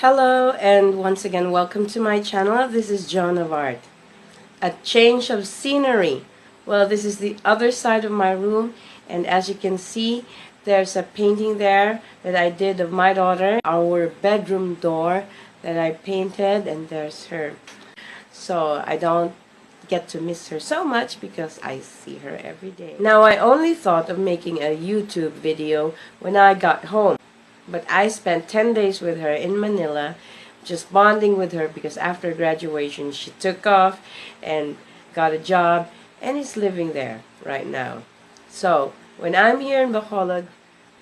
Hello and once again welcome to my channel. This is Joan of Art. A change of scenery. Well, this is the other side of my room, and as you can see there's a painting there that I did of my daughter, our bedroom door that I painted, and there's her. So I don't get to miss her so much because I see her every day. Now, I only thought of making a YouTube video when I got home. But I spent 10 days with her in Manila, just bonding with her because after graduation she took off and got a job and is living there right now. So when I'm here in Bacolod,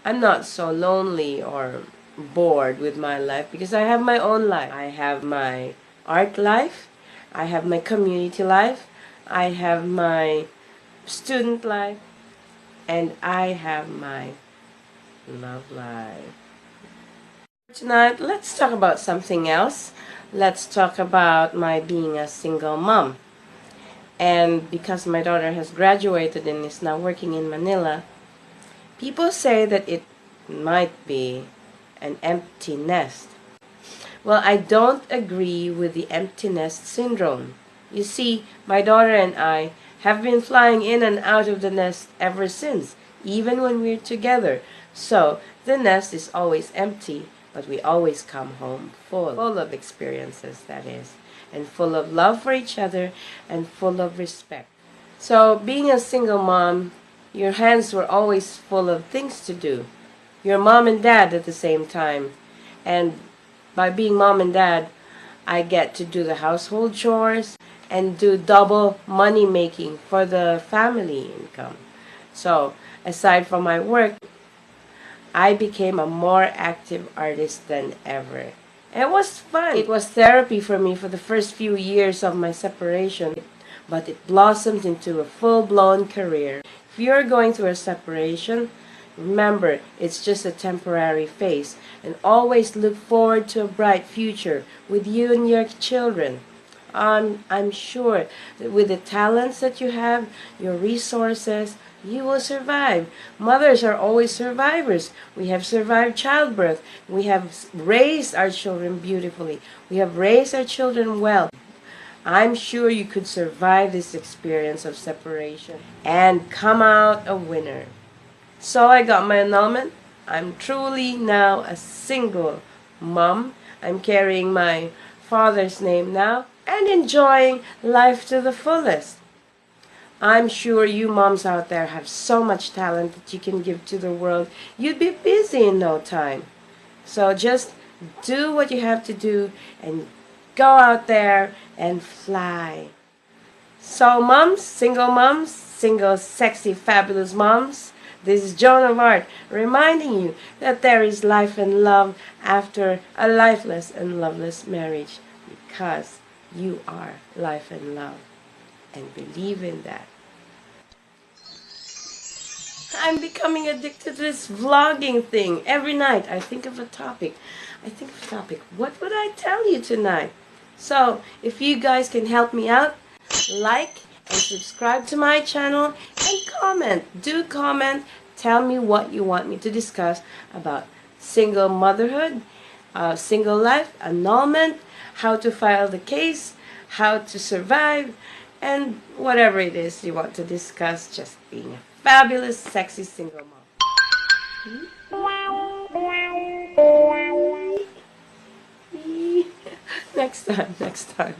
I'm not so lonely or bored with my life because I have my own life. I have my art life, I have my community life, I have my student life, and I have my love life. Tonight, let's talk about something else. Let's talk about my being a single mom. And because my daughter has graduated and is now working in Manila, people say that it might be an empty nest. Well, I don't agree with the empty nest syndrome. You see, my daughter and I have been flying in and out of the nest ever since, even when we're together. So, the nest is always empty, but we always come home full of experiences, that is, and full of love for each other and full of respect. So, being a single mom, your hands were always full of things to do. You're mom and dad at the same time. And by being mom and dad, I get to do the household chores and do double money making for the family income. So, aside from my work, I became a more active artist than ever. It was fun. It was therapy for me for the first few years of my separation, but it blossomed into a full-blown career. If you're going through a separation, remember, it's just a temporary phase, and always look forward to a bright future with you and your children. I'm sure that with the talents that you have, your resources, you will survive. Mothers are always survivors. We have survived childbirth. We have raised our children beautifully. We have raised our children well. I'm sure you could survive this experience of separation and come out a winner. So I got my annulment. I'm truly now a single mom. I'm carrying my father's name now and enjoying life to the fullest. I'm sure you moms out there have so much talent that you can give to the world. You'd be busy in no time. So just do what you have to do and go out there and fly. So moms, single, sexy, fabulous moms, this is Joan of Art reminding you that there is life and love after a lifeless and loveless marriage, because you are life and love, and believe in that. I'm becoming addicted to this vlogging thing. Every night I think of a topic. What would I tell you tonight? So, if you guys can help me out, like and subscribe to my channel and comment. Do comment. Tell me what you want me to discuss about single motherhood, single life, annulment, how to file the case, how to survive, and whatever it is you want to discuss, just being a fabulous, sexy single mom. Next time.